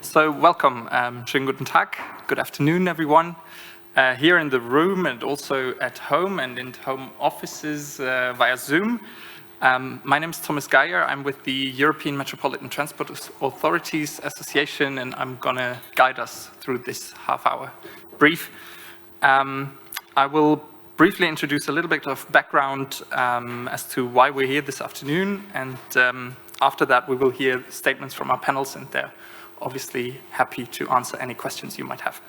So welcome, schönen guten Tag, good afternoon everyone, here in the room and also at home and in home offices via Zoom. My name is Thomas Geyer, I'm with the European Metropolitan Transport Authorities Association and I'm going to guide us through this half-hour brief. I will briefly introduce a little bit of background as to why we're here this afternoon, and after that we will hear statements from our panels, and they're obviously happy to answer any questions you might have.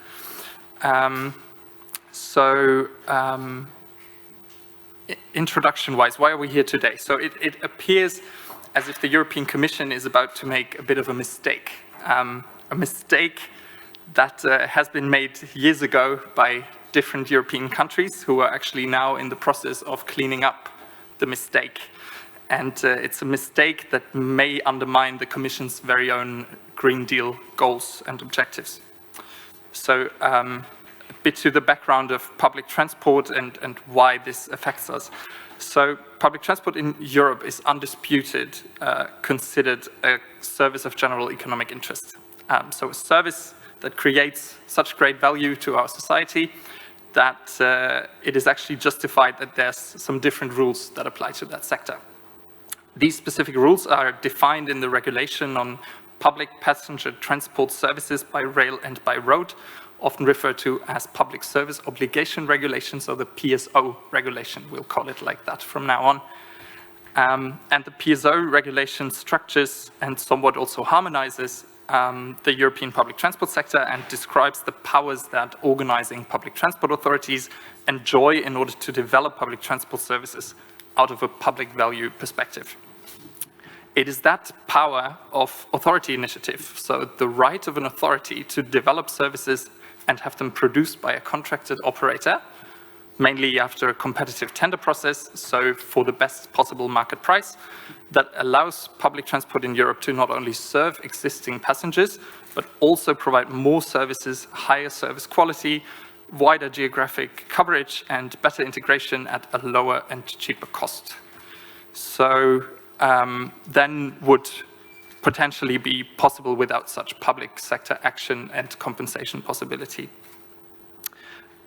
Introduction-wise, why are we here today? So it appears as if the European Commission is about to make a bit of a mistake that has been made years ago by different European countries who are actually now in the process of cleaning up the mistake. And it's a mistake that may undermine the Commission's very own Green Deal goals and objectives. So a bit to the background of public transport and why this affects us. So public transport in Europe is undisputed considered a service of general economic interest. So a service that creates such great value to our society that it is actually justified that there's some different rules that apply to that sector. These specific rules are defined in the regulation on public passenger transport services by rail and by road, often referred to as public service obligation regulations, or the PSO regulation, we'll call it like that from now on. And the PSO regulation structures and somewhat also harmonizes the European public transport sector and describes the powers that organizing public transport authorities enjoy in order to develop public transport services out of a public value perspective. It is that power of authority initiative, so the right of an authority to develop services and have them produced by a contracted operator, mainly after a competitive tender process, so for the best possible market price, that allows public transport in Europe to not only serve existing passengers, but also provide more services, higher service quality, wider geographic coverage, and better integration at a lower and cheaper cost. So then would potentially be possible without such public sector action and compensation possibility.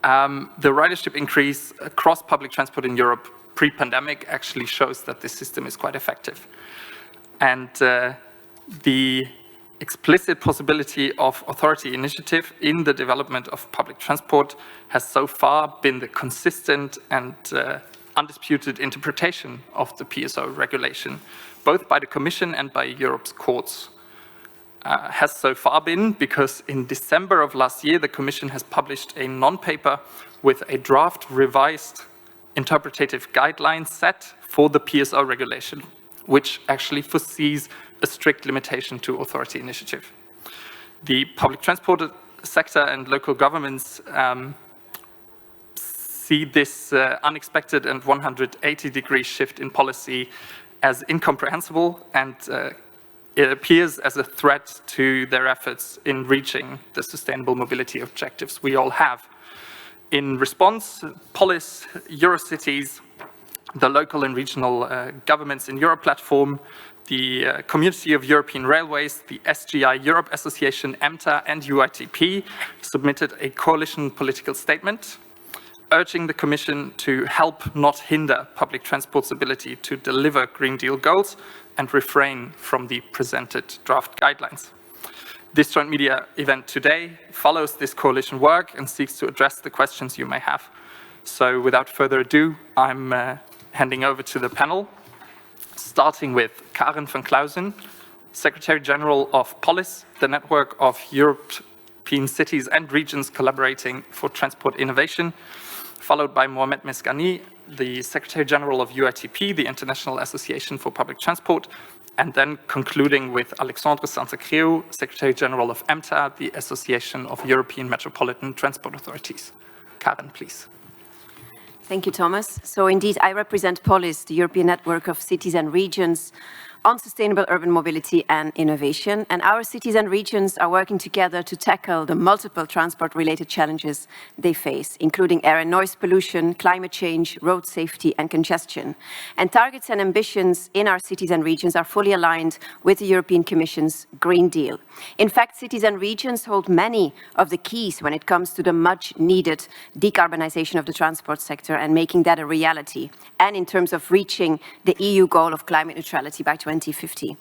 The ridership increase across public transport in Europe pre-pandemic actually shows that this system is quite effective. And the explicit possibility of authority initiative in the development of public transport has so far been the consistent and undisputed interpretation of the PSO regulation, both by the Commission and by Europe's courts. Has so far been because in December of last year, the Commission has published a non-paper with a draft revised interpretative guideline set for the PSO regulation, which actually foresees a strict limitation to authority initiative. The public transport sector and local governments see this unexpected and 180-degree shift in policy as incomprehensible, and it appears as a threat to their efforts in reaching the sustainable mobility objectives we all have. In response, Polis, Eurocities, the local and regional governments in Europe platform, the Community of European Railways, the SGI Europe Association, Emta, and Uitp submitted a coalition political statement urging the Commission to help, not hinder, public transport's ability to deliver Green Deal goals and refrain from the presented draft guidelines. This joint media event today follows this coalition work and seeks to address the questions you may have. So without further ado, I'm handing over to the panel, starting with Karen van Clausen, Secretary General of Polis, the network of European cities and regions collaborating for transport innovation, followed by Mohamed Mesghani, the Secretary General of Uitp, the International Association for Public Transport, and then concluding with Alexandre Santa-Creu, Secretary General of Emta, the Association of European Metropolitan Transport Authorities. Karen, please. Thank you, Thomas. So indeed, I represent Polis, the European network of cities and regions on sustainable urban mobility and innovation. And our cities and regions are working together to tackle the multiple transport-related challenges they face, including air and noise pollution, climate change, road safety, and congestion. And targets and ambitions in our cities and regions are fully aligned with the European Commission's Green Deal. In fact, cities and regions hold many of the keys when it comes to the much-needed decarbonization of the transport sector and making that a reality, and in terms of reaching the EU goal of climate neutrality by 2050.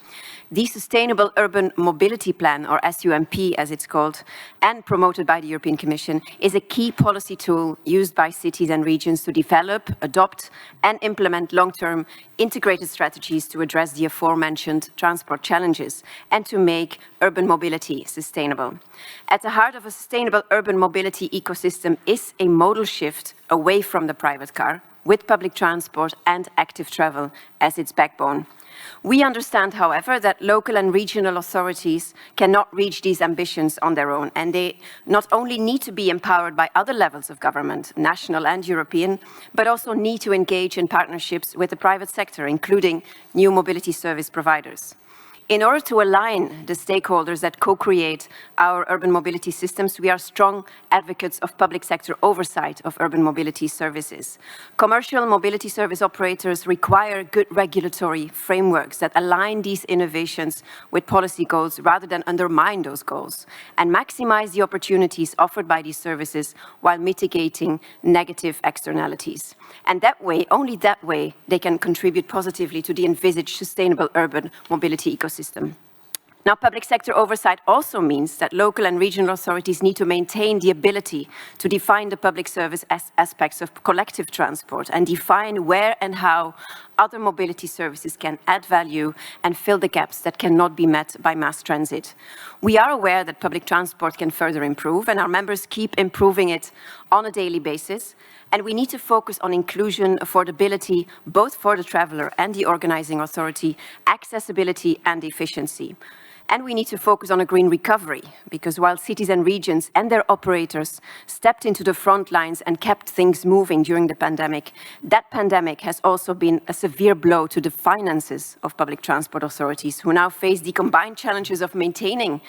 The Sustainable Urban Mobility Plan, or SUMP as it's called, and promoted by the European Commission, is a key policy tool used by cities and regions to develop, adopt, and implement long-term integrated strategies to address the aforementioned transport challenges and to make urban mobility sustainable. At the heart of a sustainable urban mobility ecosystem is a modal shift away from the private car, with public transport and active travel as its backbone. We understand, however, that local and regional authorities cannot reach these ambitions on their own, and they not only need to be empowered by other levels of government, national and European, but also need to engage in partnerships with the private sector, including new mobility service providers. In order to align the stakeholders that co-create our urban mobility systems, we are strong advocates of public sector oversight of urban mobility services. Commercial mobility service operators require good regulatory frameworks that align these innovations with policy goals rather than undermine those goals, and maximize the opportunities offered by these services while mitigating negative externalities. And that way, only that way, they can contribute positively to the envisaged sustainable urban mobility ecosystem. Now, public sector oversight also means that local and regional authorities need to maintain the ability to define the public service aspects of collective transport and define where and how other mobility services can add value and fill the gaps that cannot be met by mass transit. We are aware that public transport can further improve, and our members keep improving it on a daily basis. And we need to focus on inclusion, affordability, both for the traveler and the organizing authority, accessibility and efficiency. And we need to focus on a green recovery, because while cities and regions and their operators stepped into the front lines and kept things moving during the pandemic, that pandemic has also been a severe blow to the finances of public transport authorities, who now face the combined challenges of maintaining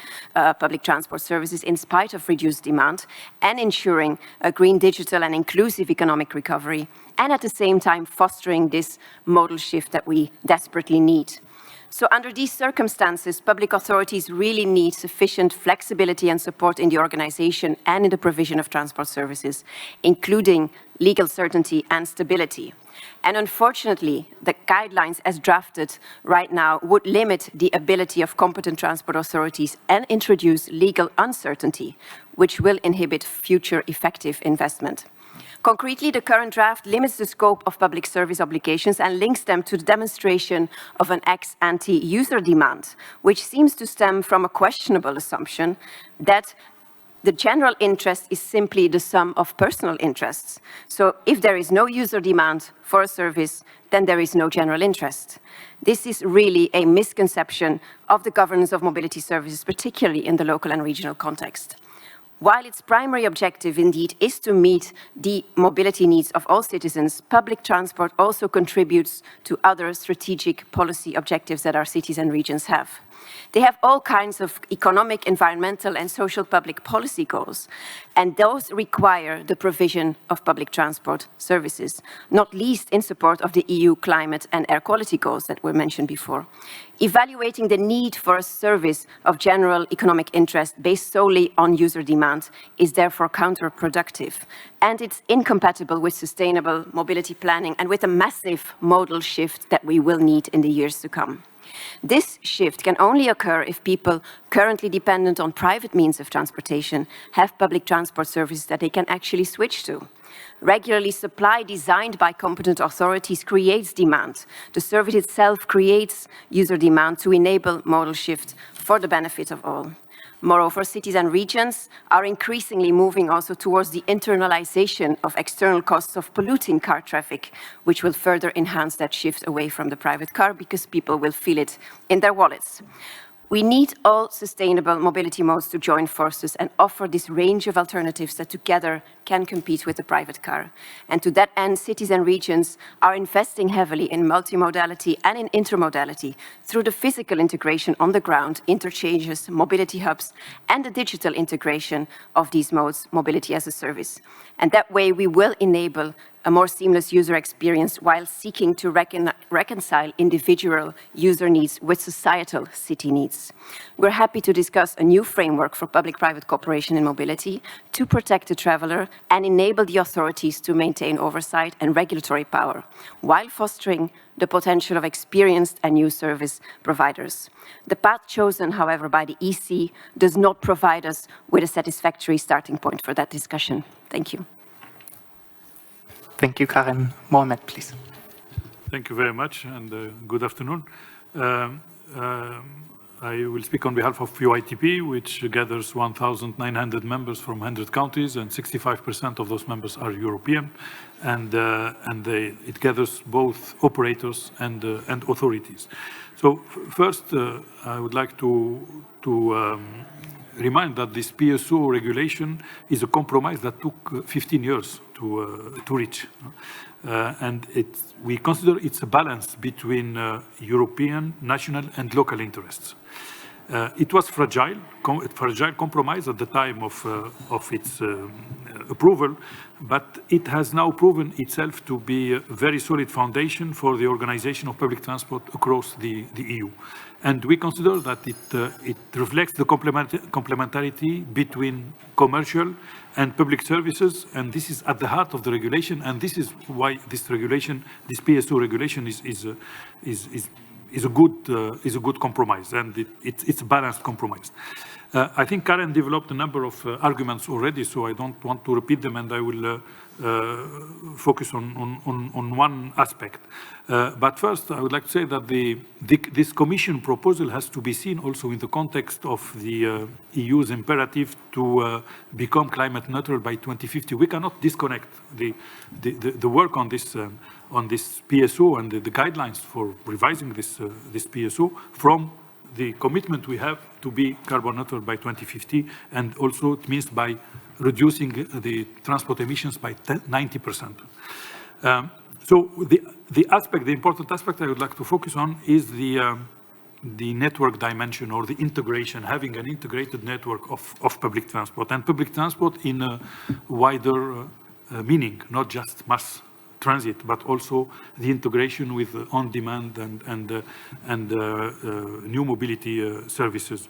public transport services in spite of reduced demand and ensuring a green, digital and inclusive economic recovery, and at the same time fostering this modal shift that we desperately need. So under these circumstances, public authorities really need sufficient flexibility and support in the organization and in the provision of transport services, including legal certainty and stability. And unfortunately, the guidelines as drafted right now would limit the ability of competent transport authorities and introduce legal uncertainty, which will inhibit future effective investment. Concretely, the current draft limits the scope of public service obligations and links them to the demonstration of an ex-ante user demand, which seems to stem from a questionable assumption that the general interest is simply the sum of personal interests. So if there is no user demand for a service, then there is no general interest. This is really a misconception of the governance of mobility services, particularly in the local and regional context. While its primary objective, indeed, is to meet the mobility needs of all citizens, public transport also contributes to other strategic policy objectives that our cities and regions have. They have all kinds of economic, environmental, and social public policy goals, and those require the provision of public transport services, not least in support of the EU climate and air quality goals that were mentioned before. Evaluating the need for a service of general economic interest based solely on user demand is therefore counterproductive, and it's incompatible with sustainable mobility planning and with a massive modal shift that we will need in the years to come. This shift can only occur if people currently dependent on private means of transportation have public transport services that they can actually switch to. Regularly, supply designed by competent authorities creates demand. The service itself creates user demand to enable modal shift for the benefit of all. Moreover, cities and regions are increasingly moving also towards the internalization of external costs of polluting car traffic, which will further enhance that shift away from the private car because people will feel it in their wallets. We need all sustainable mobility modes to join forces and offer this range of alternatives that together can compete with the private car. And to that end, cities and regions are investing heavily in multimodality and in intermodality through the physical integration on the ground, interchanges, mobility hubs, and the digital integration of these modes, mobility as a service. And that way we will enable a more seamless user experience while seeking to reconcile individual user needs with societal city needs. We're happy to discuss a new framework for public-private cooperation in mobility to protect the traveler and enable the authorities to maintain oversight and regulatory power, while fostering the potential of experienced and new service providers. The path chosen, however, by the EC does not provide us with a satisfactory starting point for that discussion. Thank you. Thank you, Karen. Mohamed, please. Thank you very much, and good afternoon. I will speak on behalf of Uitp, which gathers 1,900 members from 100 countries, and 65% of those members are European. And it gathers both operators and authorities. So first, I would like to remind that this PSO regulation is a compromise that took 15 years to reach. And we consider it's a balance between European, national, and local interests. It was fragile compromise at the time of its approval, but it has now proven itself to be a very solid foundation for the organization of public transport across the EU. And we consider that it reflects the complementarity between commercial and public services, and this is at the heart of the regulation, and this is why this regulation, this PSO regulation is a good compromise, and it's a balanced compromise. I think Karen developed a number of arguments already, so I don't want to repeat them, and I will focus on one aspect. But first, I would like to say that this Commission proposal has to be seen also in the context of the EU's imperative to become climate neutral by 2050. We cannot disconnect the work on this PSO and the guidelines for revising this PSO from the commitment we have to be carbon neutral by 2050, and also it means by reducing the transport emissions by 90%. So the important aspect I would like to focus on is the network dimension, or the integration, having an integrated network of public transport, and public transport in a wider meaning, not just mass transit, but also the integration with on-demand and new mobility services.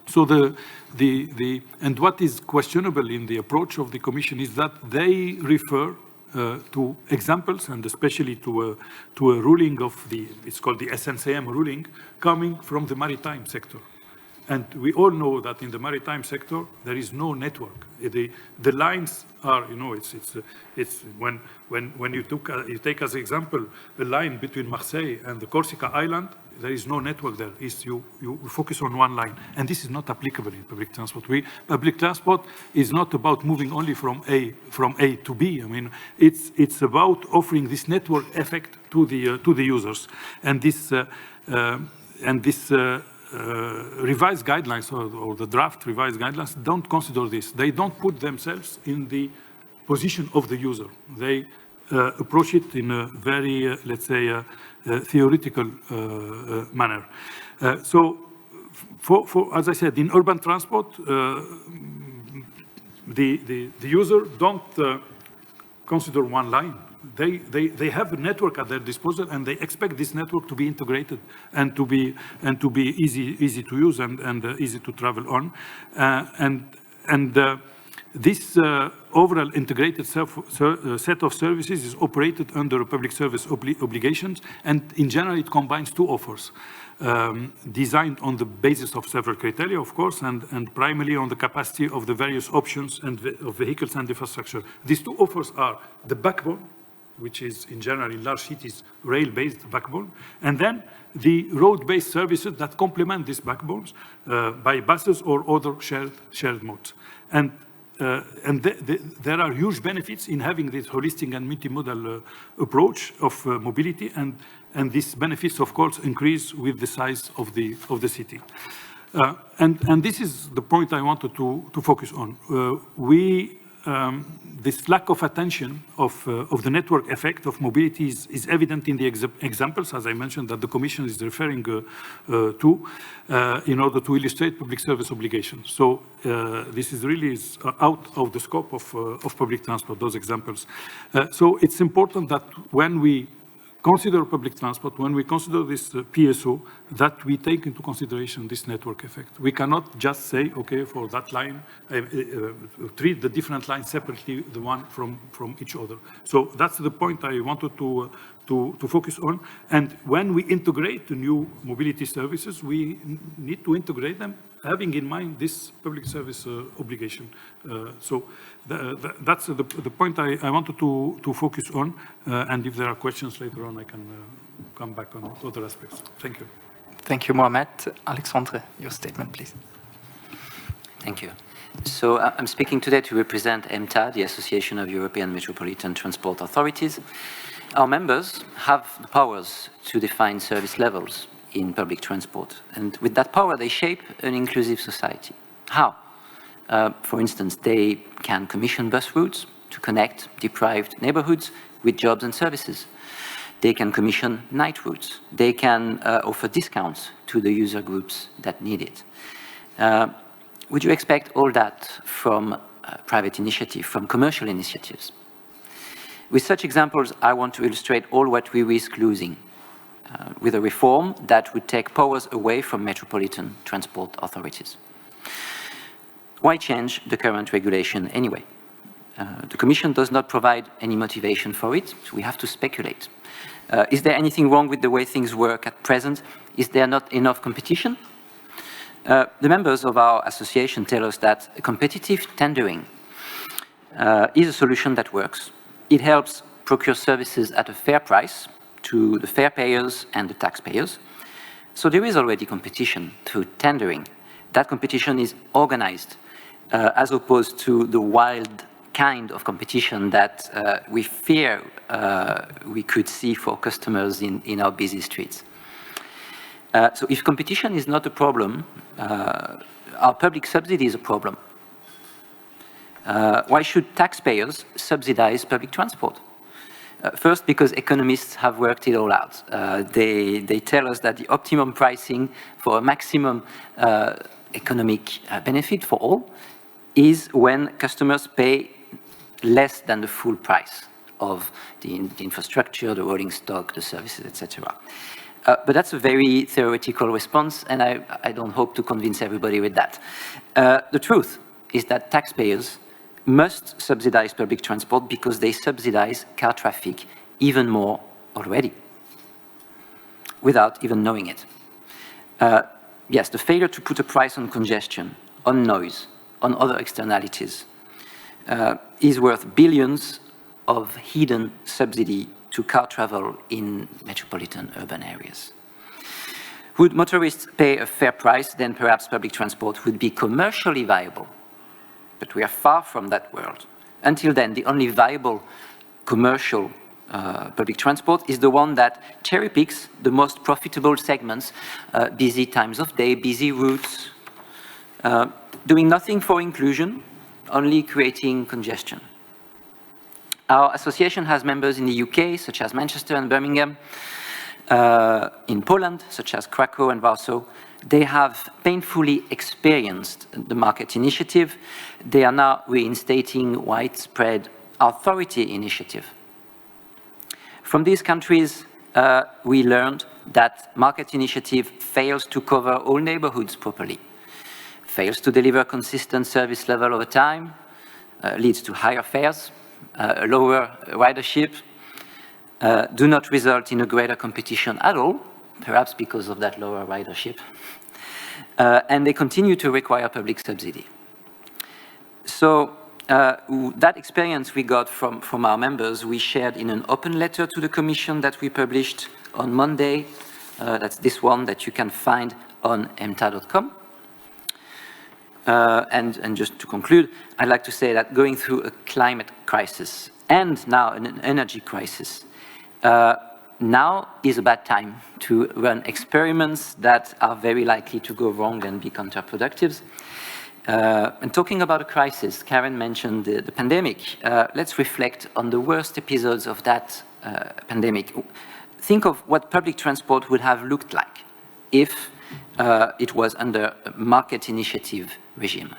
So and what is questionable in the approach of the Commission is that they refer to examples, and especially to a ruling of it's called the SNCM ruling, coming from the maritime sector. And we all know that in the maritime sector, there is no network. The lines are, it's when you take as example the line between Marseille and the Corsica island, there is no network there. You focus on one line, and this is not applicable in public transport. Public transport is not about moving only from A to B. I mean, it's about offering this network effect to the users, and this revised guidelines, or the draft revised guidelines, don't consider this. They don't put themselves in the position of the user. They approach it in a very, let's say, theoretical manner. So, as I said, in urban transport, the user don't consider one line. They have a network at their disposal, and they expect this network to be integrated and to be easy to use and easy to travel on. This overall integrated set of services is operated under public service obligations, and in general it combines two offers, designed on the basis of several criteria, of course, and primarily on the capacity of the various options and of vehicles and infrastructure. These two offers are the backbone, which is in general in large cities rail-based backbone, and then the road-based services that complement these backbones by buses or other shared modes. And there are huge benefits in having this holistic and multimodal approach of mobility, and these benefits, of course, increase with the size of the city. And this is the point I wanted to focus on. This lack of attention of the network effect of mobility is evident in the examples, as I mentioned, that the Commission is referring to in order to illustrate public service obligations. So this is really out of the scope of public transport, those examples. So it's important that when we consider public transport, when we consider this PSO, that we take into consideration this network effect. We cannot just say, okay, for that line, treat the different lines separately, the one from each other. So that's the point I wanted to focus on. And when we integrate the new mobility services, we need to integrate them having in mind this public service obligation. So that's the point I wanted to focus on. And if there are questions later on, I can come back on other aspects. Thank you. Thank you, Mohamed. Alexandre, your statement, please. Thank you. So I'm speaking today to represent Emta, the Association of European Metropolitan Transport Authorities. Our members have the powers to define service levels in public transport. And with that power, they shape an inclusive society. How? For instance, they can commission bus routes to connect deprived neighborhoods with jobs and services. They can commission night routes. They can offer discounts to the user groups that need it. Would you expect all that from private initiative, from commercial initiatives? With such examples, I want to illustrate all what we risk losing with a reform that would take powers away from metropolitan transport authorities. Why change the current regulation anyway? The Commission does not provide any motivation for it, so we have to speculate. Is there anything wrong with the way things work at present? Is there not enough competition? The members of our association tell us that competitive tendering is a solution that works. It helps procure services at a fair price to the fare payers and the taxpayers. So there is already competition through tendering. That competition is organized as opposed to the wild kind of competition that we fear we could see for customers in our busy streets. So if competition is not a problem, our public subsidy is a problem. Why should taxpayers subsidize public transport? First, because economists have worked it all out. They tell us that the optimum pricing for a maximum economic benefit for all is when customers pay less than the full price of the infrastructure, the rolling stock, the services, etc. But that's a very theoretical response, and I don't hope to convince everybody with that. The truth is that taxpayers must subsidize public transport because they subsidize car traffic even more already, without even knowing it. Yes, the failure to put a price on congestion, on noise, on other externalities is worth billions of hidden subsidy to car travel in metropolitan urban areas. Would motorists pay a fair price, then perhaps public transport would be commercially viable. But we are far from that world. Until then, the only viable commercial public transport is the one that cherry picks the most profitable segments, busy times of day, busy routes, doing nothing for inclusion, only creating congestion. Our association has members in the UK, such as Manchester and Birmingham, in Poland, such as Krakow and Warsaw. They have painfully experienced the market initiative. They are now reinstating widespread authority initiative. From these countries, we learned that market initiative fails to cover all neighborhoods properly, fails to deliver consistent service level over time, leads to higher fares, lower ridership, do not result in a greater competition at all, perhaps because of that lower ridership, and they continue to require public subsidy. So that experience we got from our members, we shared in an open letter to the Commission that we published on Monday. That's this one that you can find on emta.com. And just to conclude, I'd like to say that going through a climate crisis and now an energy crisis, now is a bad time to run experiments that are very likely to go wrong and be counterproductive. And talking about a crisis, Karen mentioned the pandemic. Let's reflect on the worst episodes of that pandemic. Think of what public transport would have looked like if it was under a market initiative regime.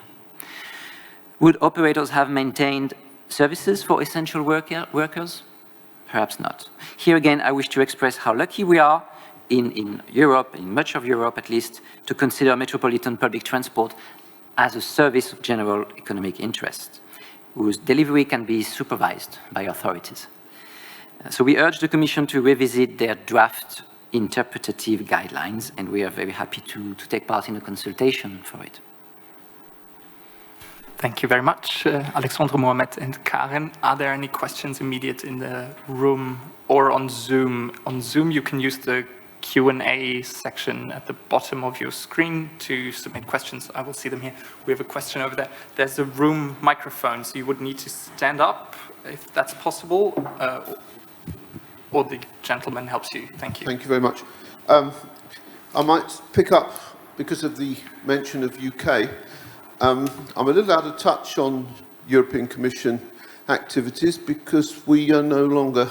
Would operators have maintained services for essential workers? Perhaps not. Here again, I wish to express how lucky we are in Europe, in much of Europe at least, to consider metropolitan public transport as a service of general economic interest, whose delivery can be supervised by authorities. So we urge the Commission to revisit their draft interpretative guidelines, and we are very happy to take part in a consultation for it. Thank you very much, Alexandre, Mohamed, and Karen. Are there any questions immediate in the room or on Zoom? On Zoom, you can use the Q&A section at the bottom of your screen to submit questions. I will see them here. We have a question over there. There's a room microphone, so you would need to stand up if that's possible, or the gentleman helps you. Thank you. Thank you very much. I might pick up, because of the mention of UK, I'm a little out of touch on European Commission activities because we are no longer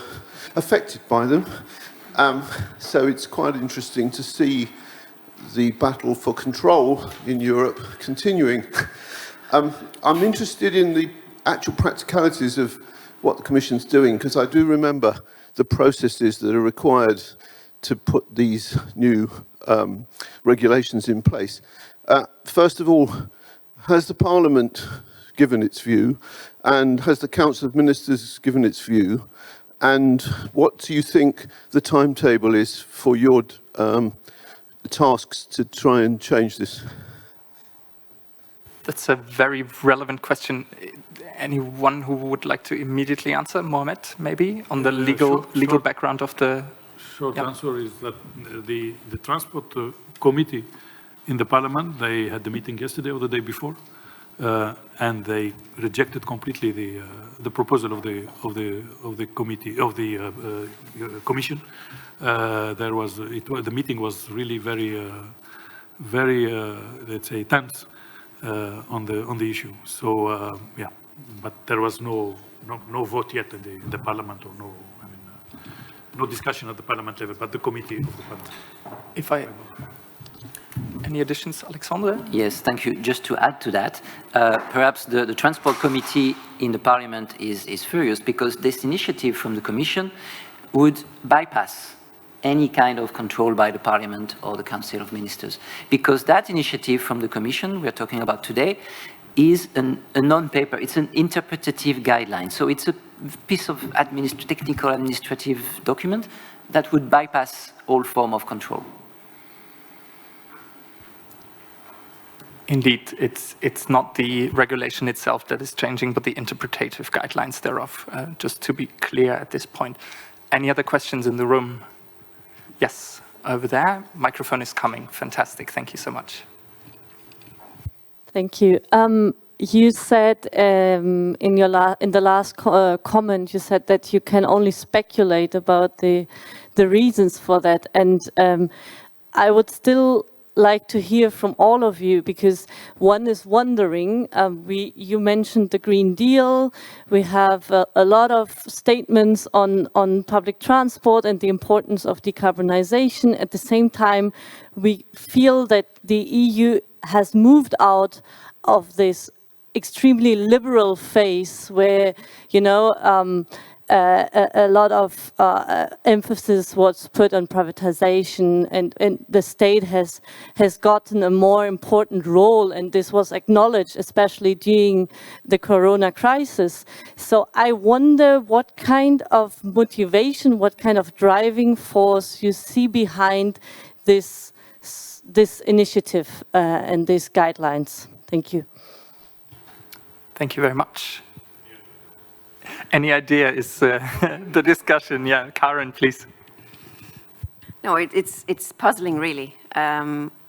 affected by them. So it's quite interesting to see the battle for control in Europe continuing. I'm interested in the actual practicalities of what the Commission's doing, because I do remember the processes that are required to put these new regulations in place. First of all, has the Parliament given its view, and has the Council of Ministers given its view, and what do you think the timetable is for your tasks to try and change this? That's a very relevant question. Anyone who would like to immediately answer? Mohamed, maybe, on the legal background of the... Short answer is that the Transport Committee in the Parliament, they had the meeting yesterday or the day before, and they rejected completely the proposal of the committee of the Commission. The meeting was really very let's say tense on the issue. So yeah, but there was no vote yet in the Parliament, or no discussion at the Parliament level, but the committee of the Parliament. Any additions, Alexandre? Yes, thank you. Just to add to that, perhaps the Transport Committee in the Parliament is furious because this initiative from the Commission would bypass any kind of control by the Parliament or the Council of Ministers. Because that initiative from the Commission we're talking about today is a non-paper, it's an interpretative guideline. So it's a piece of technical administrative document that would bypass all form of control. Indeed, it's not the regulation itself that is changing, but the interpretative guidelines thereof, just to be clear at this point. Any other questions in the room? Yes, over there. Microphone is coming. Fantastic. Thank you so much. Thank you. You said in the last comment, you said that you can only speculate about the reasons for that. And I would still like to hear from all of you, because one is wondering, you mentioned the Green Deal, we have a lot of statements on public transport and the importance of decarbonization. At the same time, we feel that the EU has moved out of this extremely liberal phase where, you know, a lot of emphasis was put on privatization, and the state has gotten a more important role, and this was acknowledged, especially during the Corona crisis. So I wonder what kind of motivation, what kind of driving force you see behind this initiative and these guidelines. Thank you. Thank you very much. Any idea is the discussion? Yeah, Karen, please. No, it's puzzling, really.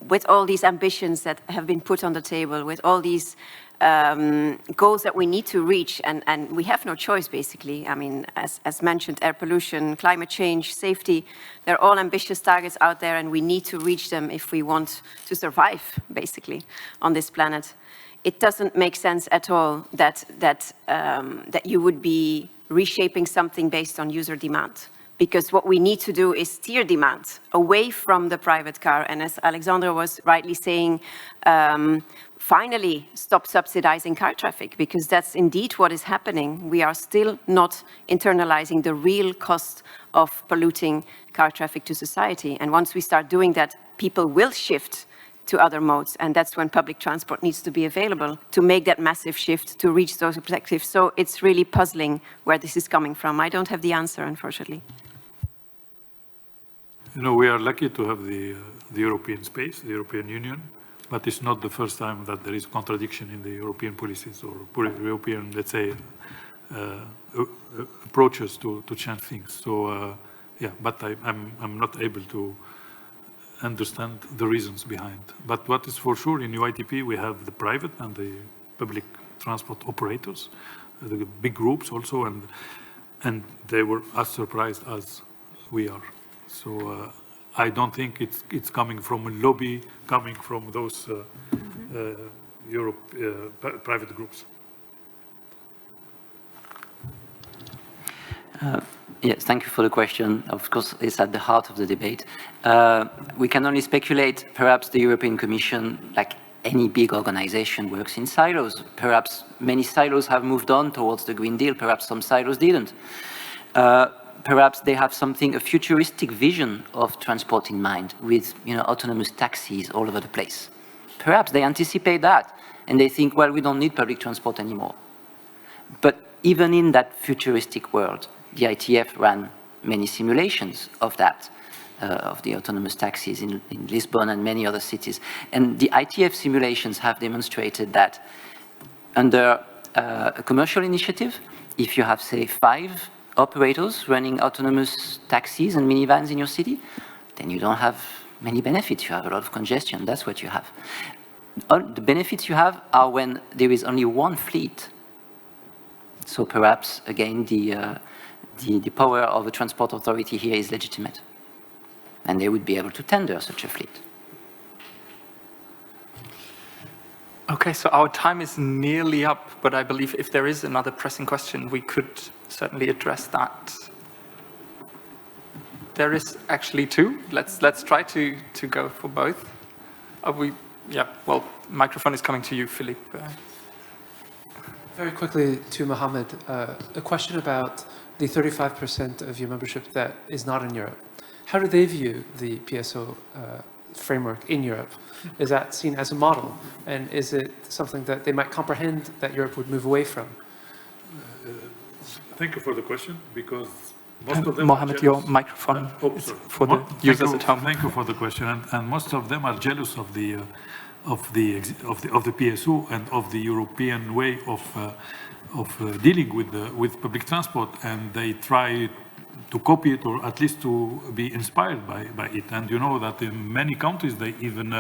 with all these ambitions that have been put on the table, with all these goals that we need to reach, and we have no choice, basically. I mean, as mentioned, air pollution, climate change, safety, they're all ambitious targets out there, and we need to reach them if we want to survive, basically, on this planet. It doesn't make sense at all that you would be reshaping something based on user demand. Because what we need to do is steer demand away from the private car. And as Alexandra was rightly saying, finally stop subsidizing car traffic, because that's indeed what is happening. We are still not internalizing the real cost of polluting car traffic to society. And once we start doing that, people will shift to other modes. And that's when public transport needs to be available to make that massive shift to reach those objectives. So it's really puzzling where this is coming from. I don't have the answer, unfortunately. You know, we are lucky to have the European space, the European Union, but it's not the first time that there is contradiction in the European policies or European, let's say, approaches to change things. So, yeah, but I'm not able to understand the reasons behind. But what is for sure in Uitp, we have the private and the public transport operators, the big groups also, and they were as surprised as we are. So I don't think it's coming from a lobby, coming from those private groups. Yes, thank you for the question. Of course, it's at the heart of the debate. We can only speculate. Perhaps the European Commission, like any big organization, works in silos. Perhaps many silos have moved on towards the Green Deal. Perhaps some silos didn't. Perhaps they have a futuristic vision of transport in mind with, autonomous taxis all over the place. Perhaps they anticipate that and they think, well, we don't need public transport anymore. But even in that futuristic world, the ITF ran many simulations of that, of the autonomous taxis in Lisbon and many other cities. And the ITF simulations have demonstrated that under a commercial initiative, if you have, say, 5 operators running autonomous taxis and minivans in your city, then you don't have many benefits. You have a lot of congestion. That's what you have. The benefits you have are when there is only one fleet. So perhaps, again, the power of a transport authority here is legitimate. And they would be able to tender such a fleet. Okay, so our time is nearly up, but I believe if there is another pressing question, we could certainly address that. There is actually 2. Let's try to go for both. Yeah, well, microphone is coming to you, Philippe. Very quickly to Mohammed, a question about the 35% of your membership that is not in Europe. How do they view the PSO framework in Europe? Is that seen as a model? And is it something that they might comprehend that Europe would move away from? Thank you for the question, because most of them Mohammed, your microphone is for the users at home. Thank you for the question, and most of them are jealous of the PSO and of the European way of dealing with public transport, and they try to copy it, or at least to be inspired by it. And you know that in many countries they even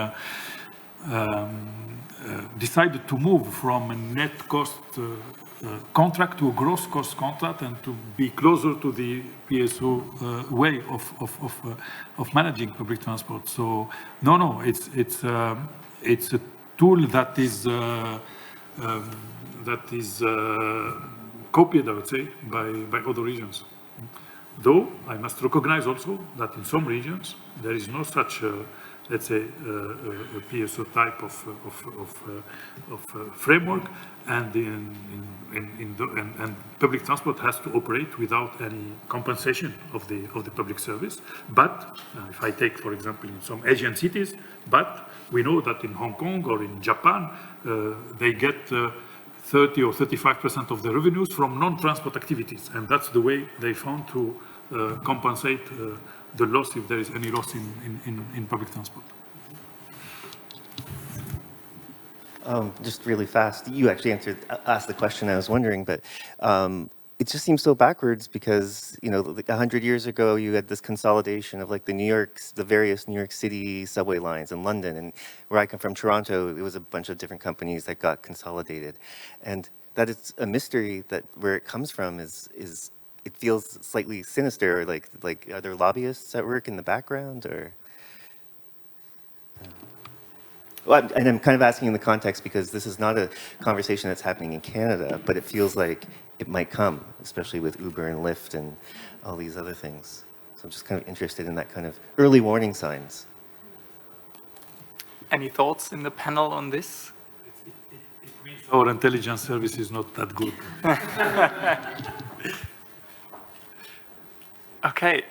decided to move from a net cost contract to a gross cost contract, and to be closer to the PSO way of managing public transport. So no, it's a tool that is copied, I would say, by other regions. Though I must recognize also that in some regions there is no such, let's say, a PSO type of framework, and and public transport has to operate without any compensation of the public service. But if I take, for example, in some Asian cities, but we know that in Hong Kong or in Japan, they get 30 or 35% of the revenues from non-transport activities, and that's the way they found to compensate the loss, if there is any loss in public transport. Just really fast, you actually asked the question I was wondering, but it just seems so backwards because, you know, like 100 years ago, you had this consolidation of like the various New York City subway lines in London, and where I come from, Toronto, it was a bunch of different companies that got consolidated, and that it's a mystery that where it comes from is it feels slightly sinister. Like are there lobbyists at work in the background, or? Well, and I'm kind of asking in the context because this is not a conversation that's happening in Canada, but it feels like it might come, especially with Uber and Lyft and all these other things. So I'm just kind of interested in that kind of early warning signs. Any thoughts in the panel on this? It means our intelligence service is not that good. Okay,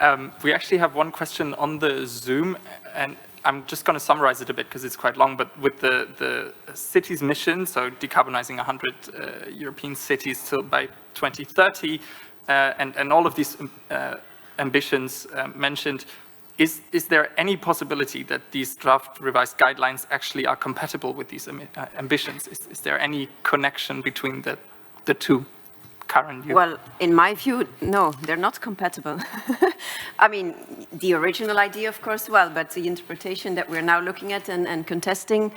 we actually have one question on the Zoom, and I'm just going to summarize it a bit because it's quite long, but with the city's mission, so decarbonizing 100 European cities till by 2030, and all of these ambitions mentioned, is there any possibility that these draft revised guidelines actually are compatible with these ambitions? Is there any connection between the two? Well, in my view, no, they're not compatible. I mean, the original idea, of course, well, but the interpretation that we're now looking at and contesting,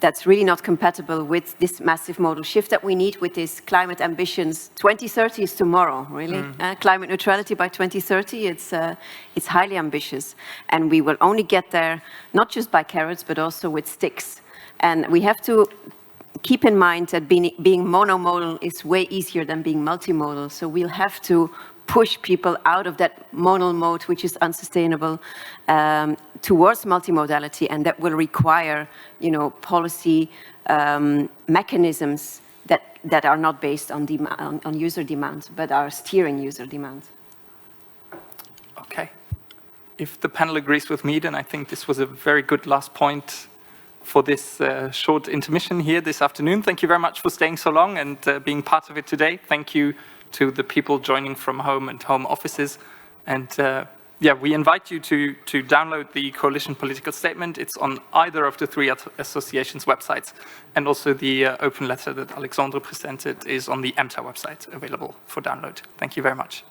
that's really not compatible with this massive modal shift that we need with these climate ambitions. 2030 is tomorrow, really. Climate neutrality by 2030, it's highly ambitious. And we will only get there, not just by carrots, but also with sticks. And we have to keep in mind that being monomodal is way easier than being multimodal. So we'll have to push people out of that modal mode, which is unsustainable, towards multimodality, and that will require, you know, policy mechanisms that are not based on user demand, but are steering user demand. Okay. If the panel agrees with me, then I think this was a very good last point for this short intermission here this afternoon. Thank you very much for staying so long and being part of it today. Thank you to the people joining from home and home offices. And yeah, we invite you to download the Coalition Political Statement. It's on either of the three associations' websites. And also the open letter that Alexandre presented is on the Emta website, available for download. Thank you very much.